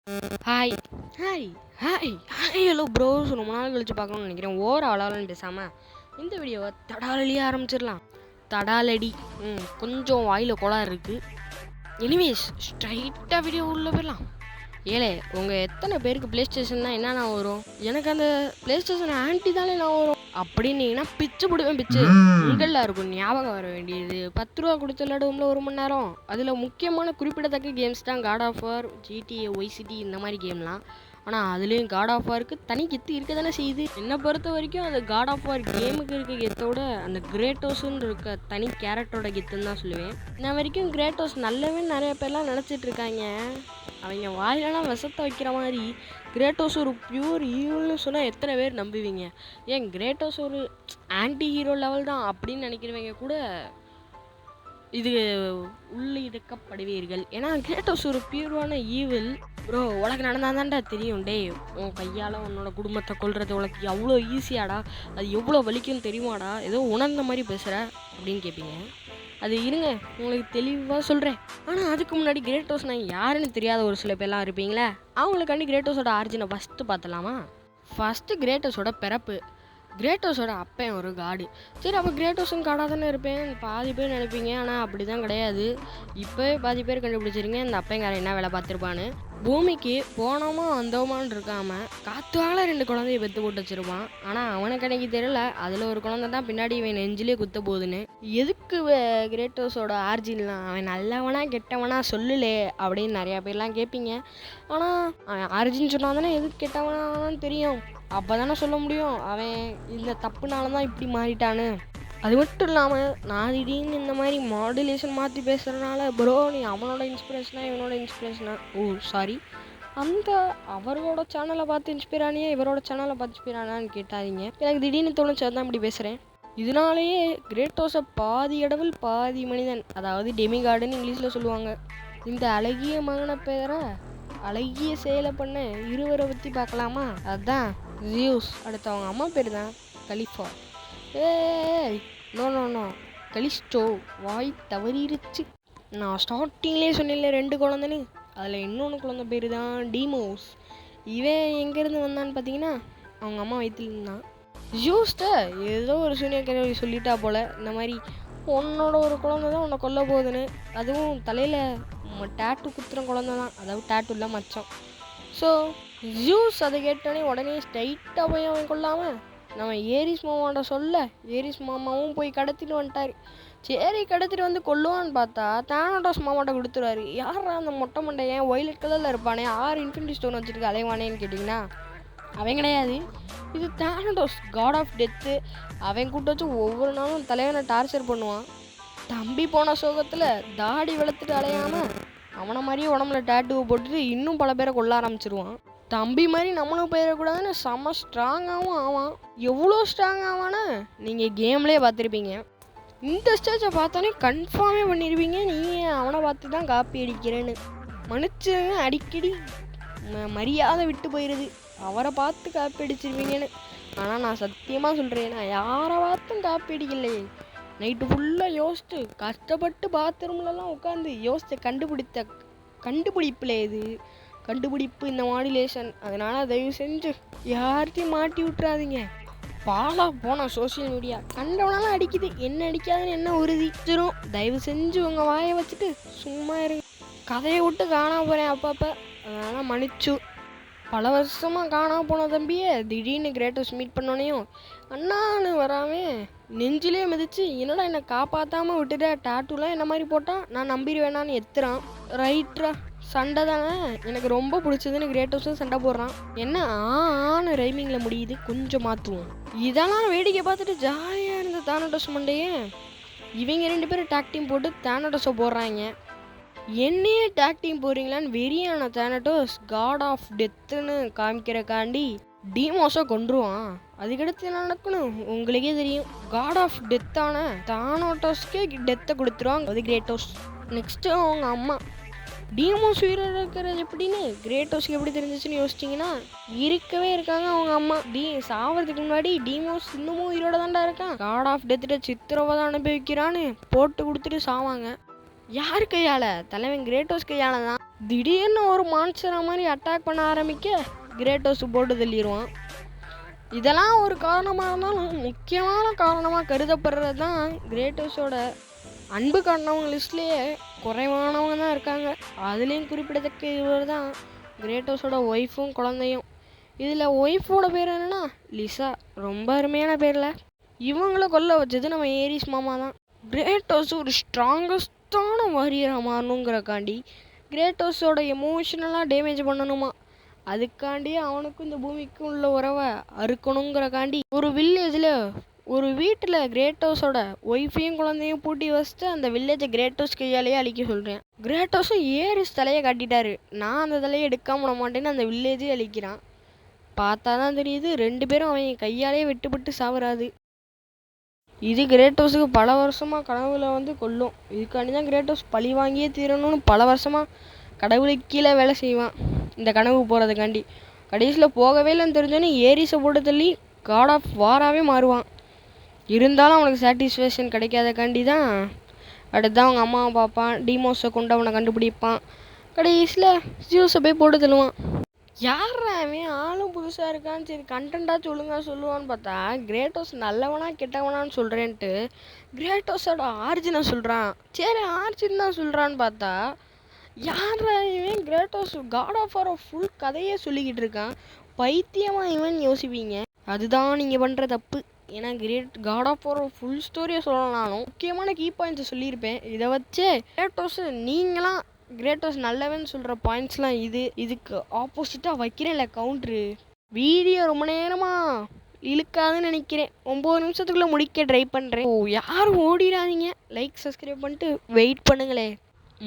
Hi hi hi hi hello bros. ரொம்ப நாள் கழிச்சு பார்க்கணும்னு நினைக்கிறேன். ஆளாலும் பேசாமல் இந்த வீடியோவை தடாலடியே ஆரம்பிச்சிடலாம். தடாலடி கொஞ்சம் வாயில் கோளாறு இருக்குது. எனிவேஸ் ஸ்ட்ரைட்டாக வீடியோ உள்ளே போயிடலாம். ஏலே, உங்கள் எத்தனை பேருக்கு ப்ளே ஸ்டேஷன்னா என்னென்ன வரும்? எனக்கு அந்த ப்ளே ஸ்டேஷன் ஆன்டி தானே நான் வரும் அப்படின்னீங்கன்னா பிச்சு போடுவேன். பிச்சு உங்களில் இருக்கும் ஞாபகம் வர வேண்டியது 10 ரூபா கொடுத்து விளையாடுவோம்ல 1 மணி நேரம். அதில் முக்கியமான குறிப்பிடத்தக்க கேம்ஸ் தான் God of War, GTA, vice city இந்த மாதிரி கேம்லாம். ஆனால் அதுலேயும் காட் ஆஃப் வாருக்கு தனி கெத்து இருக்க தானே செய்யுது. என்னை பொறுத்த வரைக்கும் அந்த காட் ஆஃப் வார் கேமுக்கு இருக்க கெத்தோட அந்த கிரேட்டோஸ்ன்னு இருக்க தனி கேரக்டரோட கெத்துன்னு தான் சொல்லுவேன். நான் வரைக்கும் கிரேட்டோஸ் நல்லவே நிறைய பேர்லாம் நினச்சிட்டு இருக்காங்க. அவங்க வாயிலெல்லாம் விஷத்தை வைக்கிற மாதிரி கிரேட்டோஸ் ஒரு பியூர் ஈவில்னு சொன்னால் எத்தனை பேர் நம்புவீங்க? ஏன் கிரேட்டோஸ் ஒரு ஆன்டி ஹீரோ லெவல் தான் அப்படின்னு நினைக்கிறவங்க கூட இது உள்ளிருக்கப்படுவீர்கள். ஏன்னா கிரேட்டோஸ் ஒரு பியூரான ஈவில். ப்ரோ, உனக்கு நடந்தாதான்டா தெரியும். டே, உன் கையால் உன்னோட குடும்பத்தை கொல்றது உனக்கு அவ்வளோ ஈஸியாடா? அது எவ்வளோ வலிக்குன்னு தெரியுமாடா? ஏதோ உணர்ந்த மாதிரி பேசுகிற அப்படின்னு கேட்பீங்க. அது இருங்க, உங்களுக்கு தெளிவாக சொல்கிறேன். ஆனால் அதுக்கு முன்னாடி கிரேட்டோஸ் நான் யாருன்னு தெரியாத ஒரு சில பேர்லாம் இருப்பீங்களே, அவங்களுக்காண்டி கிரேட்டோஸோட ஆரிஜினை ஃபஸ்ட்டு பார்த்துலாமா? ஃபஸ்ட்டு கிரேட்டோஸோட பிறப்பு. கிரேட்டோஸோட அப்பன் ஒரு காடு. சரி, அப்போ கிரேட்டோஸும் காடாக தானே இருப்பேன் பாதி பேர் நினைப்பீங்க. ஆனால் அப்படி தான் கிடையாது. இப்போவே பாதி பேர் கண்டுபிடிச்சிருங்க இந்த அப்பங்காரன் என்ன வேலை பார்த்துருப்பான்னு. பூமிக்கு போனோமா வந்தோமான்னு இருக்காமல் காத்துவால 2 குழந்தைய பெற்று போட்டு வச்சிருப்பான். ஆனால் அவனுக்கு எனக்கு தெரியல அதில் ஒரு குழந்தை தான் பின்னாடி இவன் நெஞ்சிலே குத்த போகுதுன்னு. எதுக்கு கிரேட்டோஸோட ஆர்ஜின்லாம் அவன் நல்லவனா கெட்டவனா சொல்லலே அப்படின்னு நிறையா பேர்லாம் கேட்பீங்க. ஆனால் ஆர்ஜின் சொன்னால் தானே எதுக்கு கெட்டவனான்னு தெரியும். அப்போ தானே சொல்ல முடியும் அவன் இந்த தப்புனால தான் இப்படி மாறிட்டான்னு. அது மட்டும் இல்லாமல் நான் திடீர்னு இந்த மாதிரி மாடுலேஷன் மாற்றி பேசுகிறதுனால ப்ரோ நீ அவனோட இன்ஸ்பிரேஷனா இவனோட இன்ஸ்பிரேஷனா? ஓ சாரி, அந்த அவரோட சேனலை பார்த்து இன்ஸ்பைர் ஆனியா இவரோட சேனலை பார்த்து இன்ஸ்பைர் ஆனான்னு கேட்டாதீங்க. எனக்கு திடீர்னு தோணுச்சு, அதான் இப்படி பேசுகிறேன். இதனாலேயே கிரேட்டோஸை பாதி கடவுள் பாதி மனிதன், அதாவது டெமிகார்டுன்னு இங்கிலீஷில் சொல்லுவாங்க. இந்த அழகிய மகனை பேரை அழகிய செயலை பண்ண இருவரை பற்றி பார்க்கலாமா? அதுதான் ஜியூஸ். அடுத்து அவங்க அம்மா பேர் தான் கலிஃபா. No Calisto. வாய் தவறிருச்சு. நான் ஸ்டார்டிங்லேயே சொன்னேன்ல 2 குழந்தைன்னு. அதில் இன்னொன்று குழந்தை பேர் தான் டீமோஸ். இவன் எங்கேருந்து வந்தான்னு பார்த்தீங்கன்னா அவங்க அம்மா வயிற்றுல இருந்தான். ஜூஸ்ட ஏதோ ஒரு சூனியக்காரி சொல்லிட்டா போல், இந்த மாதிரி உன்னோட ஒரு குழந்தை தான் உன்னை கொல்ல போகுதுன்னு. அதுவும் தலையில் டேட்டு குத்துற குழந்தை தான், அதாவது டேட்டு இல்லை மச்சம். ஸோ ஜூஸ் அதை கேட்டோடனே உடனே ஸ்ட்ரைட்டாக போய் அவன் கொள்ளாமல் நம்ம ஏரிஸ் மாமாவோட சொல்ல ஏரிஸ் மாமாவும் போய் கடத்திட்டு வந்துட்டார். சரி, கடத்திட்டு வந்து கொல்லுவான்னு பார்த்தா தானோடோஸ் மாமாட்ட கொடுத்துருவாரு. யாரா அந்த மொட்டை மண்டையன் ஒயிலட் கலரில் இருப்பானே 6 இன்ஃபினிட்டி ஸ்டோன் வச்சுருக்கு அலைவானேன்னு கேட்டிங்கன்னா அவன் கிடையாது. இது தானோடோஸ், காட் ஆஃப் டெத்து. அவன் கூட்ட வச்சு ஒவ்வொரு நாளும் தலைவனை டார்ச்சர் பண்ணுவான். தம்பி போன சோகத்தில் தாடி வளர்த்துட்டு அலையாமல் அவனை மாதிரியே உடம்புல டேட்டுவை போட்டுட்டு இன்னும் பல பேரை கொல்ல ஆரம்பிச்சிருவான். தம்பி மாதிரி நம்மளும் போயிடக்கூடாதுன்னு செம்ம ஸ்ட்ராங்காகவும் ஆவான். எவ்வளோ ஸ்ட்ராங் ஆவான்னு நீங்கள் கேம்லேயே பார்த்துருப்பீங்க. இந்த ஸ்டேஜை பார்த்தோன்னே கன்ஃபார்மே பண்ணிடுவீங்க நீங்கள் அவனை பார்த்து தான் காப்பி அடிக்கிறேன்னு. மன்னிச்சுங்க, அடிக்கடி மரியாதை விட்டு போயிடுது அவரை பார்த்து காப்பி அடிச்சிருவீங்கன்னு. ஆனால் நான் சத்தியமாக சொல்கிறேன், நான் யாரை பார்த்தும் காப்பி அடிக்கலையே. நைட்டு ஃபுல்லாக யோசிச்சு கஷ்டப்பட்டு பாத்ரூம்லலாம் உட்காந்து யோசித்த கண்டுபிடிப்பில் இது கண்டுபிடிப்பு இந்த மாடுலேஷன். அதனால் தயவு செஞ்சு யார்கிட்டையும் மாட்டி விட்டுறாதீங்க. பாலாக போனால் சோசியல் மீடியா கண்டவனாலும் அடிக்குது, என்ன அடிக்காதுன்னு என்ன உறுதி? தயவு செஞ்சு உங்கள் வாயை வச்சுட்டு சும்மா இருங்க. கதையை விட்டு காணாம போகிறேன் அப்பப்போ, அதனால் மன்னிச்சு. பல வருஷமாக காணாம போன தம்பியை திடீர்னு கிரேட்டோஸ் மீட் பண்ணோனையும் அண்ணான்னு வராமல் நெஞ்சிலே மிதிச்சு என்னடா என்னை காப்பாற்றாமல் விட்டுட்ட, டேட்டூலாம் என்ன மாதிரி போட்டால் நான் நம்பிடுவேணான்னு எத்துறான். ரைட்ரா, சண்டை தானே எனக்கு ரொம்ப பிடிச்சதுன்னு கிரேட்டோஸும் சண்டை போடுறான். என்ன ஆன்னு ரைமிங்கில் முடியுது, கொஞ்சம் மாற்றுவோம். இதெல்லாம் வேடிக்கை பார்த்துட்டு ஜாலியாக இருந்த தானோடோஸ் மண்டையே இவங்க 2 பேரும் டேக் டீம் போட்டு தானோடோஸை போடுறாங்க. என்னையே டேக் டீம் போடுறீங்களான்னு வெறியான தானோடோஸ் காட் ஆஃப் டெத்துன்னு காமிக்கிறக்காண்டி டீமோஸை கொன்றுவான். அதுக்கடுத்து என்ன நடக்கணும் உங்களுக்கே தெரியும். காட் ஆஃப் டெத்தான தானோடோஸ்க்கே டெத்தை கொடுத்துருவாங்க அது கிரேட்டோஸ். நெக்ஸ்ட்டு அவங்க அம்மா. டீமோஸ் உயிரோட இருக்கிறது எப்படின்னு கிரேட்டோஸ்க்கு எப்படி தெரிஞ்சிச்சுன்னு யோசிச்சிங்கன்னா இருக்கவே இருக்காங்க அவங்க அம்மா. சாவறதுக்கு முன்னாடி டீமோஸ் இன்னமும் உயிரோட தான்டா இருக்கான், காட் ஆஃப் டெத்துட்ட சித்திரவதை அனுபவிக்கிறான்னு போட்டு கொடுத்துட்டு சாவாங்க. யார் கையால்? தலைவன் கிரேட்டோஸ் கையால் தான். திடீர்னு ஒரு மான்ஸ்டரா மாதிரி அட்டாக் பண்ண ஆரம்பிக்க கிரேட்டோஸ் போட்டு தள்ளிடுவான். இதெல்லாம் ஒரு காரணமாக இருந்தாலும் முக்கியமான காரணமாக கருதப்படுறது தான் கிரேட்டோஸோட அன்பு காட்டினவங்க லிஸ்ட்லேயே குறைவானவங்க தான் இருக்காங்க. அதுலேயும் குறிப்பிடத்தக்க இவர் தான் கிரேட்டோஸோட ஒய்ஃபும் குழந்தையும். இதில் ஒய்ஃபோட பேர் என்னென்னா லிசா. ரொம்ப அருமையான பேரில். இவங்கள கொல்ல வச்சது நம்ம ஏரிஸ் மாமா தான். கிரேட்டோஸ் ஒரு ஸ்ட்ராங்கஸ்டான வாரியராக மாறணுங்கிறக்காண்டி கிரேட்டோஸோட எமோஷனலாக டேமேஜ் பண்ணணுமா. அதுக்காண்டி அவனுக்கும் இந்த பூமிக்கும் உள்ள உறவை அறுக்கணுங்கிறக்காண்டி ஒரு வில்லேஜில் ஒரு வீட்டில் கிரேட்டோஸோட ஒய்ஃபையும் குழந்தையும் பூட்டி வச்சுட்டு அந்த வில்லேஜை கிரேட்டோஸ் கையாலேயே அழிக்க சொல்கிறேன். கிரேட்டோஸும் ஏரிஸ் தலையை காட்டிட்டாரு. நான் அந்த தலையை எடுக்காம விட மாட்டேன்னு அந்த வில்லேஜே அழிக்கிறான். பார்த்தா தான் தெரியுது 2 பேரும் அவன் கையாலேயே வெட்டுப்பட்டு சாவறாது. இது கிரேட்டோஸுக்கு பல வருஷமாக கனவுல கொல்லும். இதுக்காண்டி தான் கிரேட்டோஸ் பழி வாங்கியே தீரணும்னு பல வருஷமாக கடவுளுக்கு கீழே வேலை செய்வான் இந்த கனவு போகிறதுக்காண்டி. கடைசியில் போகவே இல்லைன்னு தெரிஞ்சோன்னே ஏரிஸை போட்டு தள்ளி காட் ஆஃப் வாராகவே மாறுவான். இருந்தாலும் அவனுக்கு சாட்டிஸ்ஃபேக்ஷன் கிடைக்காதக்காண்டி தான் அடுத்து அவங்க அம்மாவை பார்ப்பான். டீமோஸை கொண்டு அவனை கண்டுபிடிப்பான். கடைசியில் ஜியூஸை போய் போட்டு தள்ளுவான். யார் அவன் ஆளும் புதுசாக இருக்கான்னு சரி கண்டென்ட்டாச்சும் ஒழுங்காக சொல்லுவான்னு பார்த்தா கிரேட்டோஸ் நல்லவனா கெட்டவனான்னு சொல்கிறேன்ட்டு கிரேட்டோஸோட ஆரிஜினை சொல்கிறான். சரி ஆரிஜின் தான் சொல்கிறான்னு பார்த்தா யார் இவன் Kratos God of War full கதையே சொல்லிக்கிட்டு இருக்கான். பைத்தியமாக இவன் யோசிப்பீங்க. அதுதான் நீங்கள் பண்ணுற தப்பு. ஏன்னா காட் ஆஃப் வார் ஃபுல் ஸ்டோரியை சொல்லலாலும் முக்கியமான கீ பாயிண்ட்ஸை சொல்லியிருப்பேன். இதை வச்சே கிரேட்டோஸ் நீங்களாம் கிரேட்டோஸ் நல்லவன்னு சொல்கிற பாயிண்ட்ஸ்லாம் இதுக்கு ஆப்போசிட்டாக வைக்கிறேன்ல கவுண்ட்ரு. வீடியோ ரொம்ப நேரமாக இழுக்காதுன்னு நினைக்கிறேன். 9 நிமிஷத்துக்குள்ளே முடிக்க ட்ரை பண்ணுறேன். யாரும் ஓடிடாதீங்க. லைக் சப்ஸ்கிரைப் பண்ணிட்டு வெயிட் பண்ணுங்களே.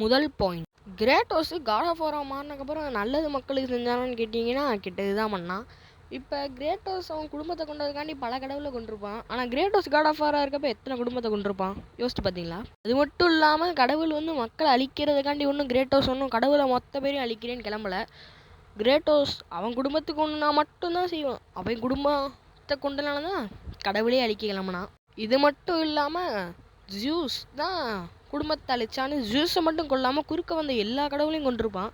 முதல் பாயிண்ட், கிரேட்டோஸு காட் ஆஃப் வாராக மாறினதுக்கப்புறம் நல்லது மக்களுக்கு செஞ்சானான்னு கேட்டிங்கன்னா கெட்டது தான் பண்ணான். இப்போ கிரேட்டோஸ் அவன் குடும்பத்தை கொண்டதுக்காண்டி பல கடவுளை கொண்டிருப்பான். ஆனால் கிரேட்டோஸ் காட் ஆஃப் வாராக இருக்கப்போ எத்தனை குடும்பத்தை கொண்டிருப்பான் யோசிச்சு பார்த்தீங்களா? அது மட்டும் இல்லாமல் கடவுள் மக்களை அழிக்கிறதுக்காண்டி கிரேட்டோஸ் கடவுளை மொத்த பேரையும் அழிக்கிறேன்னு கிளம்பல. கிரேட்டோஸ் அவன் குடும்பத்துக்கு ஒன்றுனா மட்டும்தான் செய்வான். அவன் குடும்பத்தை கொண்டனால தான் கடவுளே அழிக்க கிளம்புனான். இது மட்டும் இல்லாமல் ஜியூஸ் தான் குடும்பத்தை அழிச்சான்னு ஜியூஸை மட்டும் கொல்லாமல் குறுக்க வந்த எல்லா கடவுளையும் கொண்டிருப்பான்.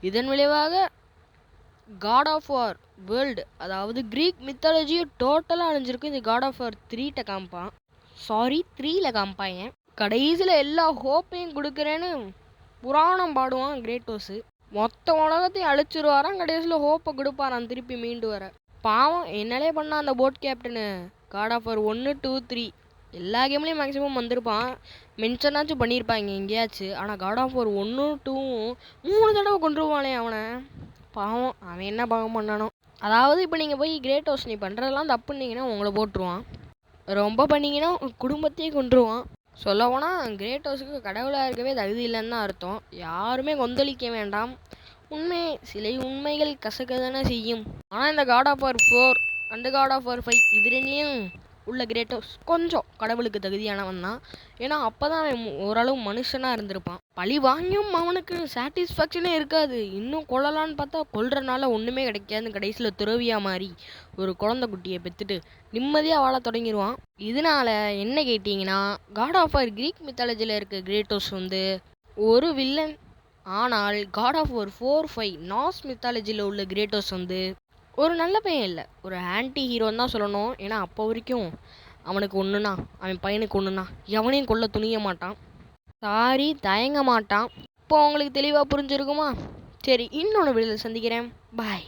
இதன் விளைவாக காட் ஆஃப் வார் வேர்ல்டு, அதாவது கிரீக் மித்தாலஜியை டோட்டலாக அழிஞ்சிருக்கு. இந்த காட் ஆஃப் வார் 3ட்ட காமிப்பான். 3ல காமிப்பாங்க. கடைசியில் எல்லா ஹோப்பையும் கொடுக்குறேன்னு புராணம் பாடுவான் கிரேட்டோஸு. மொத்த உலகத்தையும் அழிச்சிருவாரான். கடைசியில் ஹோப்பை கொடுப்பாரான் திருப்பி மீண்டு வர. பாவம் என்னலே பண்ணான் அந்த boat captain. God of War 1, 2, 3 எல்லா கேம்லேயும் மேக்ஸிமம் வந்திருப்பான். மென்ஷனாச்சும் பண்ணியிருப்பாங்க எங்கேயாச்சும். ஆனால் காட் ஆஃப் வார் 1, 2 3 தடவை கொண்டுருவானே அவனை. பாவம் அவன் என்ன பாவம் பண்ணானோ. அதாவது இப்போ நீங்கள் போய் கிரேட்டோஸ் நீ பண்ணுறதெல்லாம் தப்புன்னீங்கன்னா உங்களை போட்டுருவான். ரொம்ப பண்ணிங்கன்னா குடும்பத்தையே கொண்டுருவான். சொல்ல போனால் கிரேட்டோஸுக்கு கடவுளாக இருக்கவே தகுதி இல்லைன்னு தான் அர்த்தம். யாருமே கொந்தளிக்க வேண்டாம். சில உண்மைகள் கசக்க தானே செய்யும். ஆனால் இந்த God of War 4 and God of War 5 இது 2லேயும் உள்ள கிரேட்டோஸ் கொஞ்சம் கடவுளுக்கு தகுதியானவன் தான். ஏன்னா அப்போ தான் அவன் ஓரளவு மனுஷனாக இருந்திருப்பான். பழி வாங்கியும் அவனுக்கு சாட்டிஸ்ஃபேக்ஷனே இருக்காது. இன்னும் கொல்லலான்னு பார்த்தா கொல்றனால ஒன்றுமே கிடைக்காதுன்னு கடைசியில் துறவியாக மாறி ஒரு குழந்தை குட்டியை பெற்றுட்டு நிம்மதியாக வாழ தொடங்கிடுவான். இதனால என்ன கேட்டிங்கன்னா காட் ஆஃப் வார் கிரீக் மித்தாலஜியில் இருக்க கிரேட்டோஸ் ஒரு வில்லன். ஆனால் காட் ஆஃப் வார் 4, 5 நார்ஸ் மித்தாலஜியில் உள்ள கிரேட்டோஸ் ஒரு நல்ல பையன் இல்லை, ஒரு ஆன்டி ஹீரோன்னு தான் சொல்லணும். ஏன்னா அப்போ வரைக்கும் அவனுக்கு ஒன்றுனா அவன் பையனுக்கு ஒன்றுனா எவனையும் கொல்ல துணிய மாட்டான். தயங்க மாட்டான். இப்போ உங்களுக்கு தெளிவாக புரிஞ்சிருக்குமா? சரி, இன்னொன்று வீடியோவில் சந்திக்கிறேன். பாய்.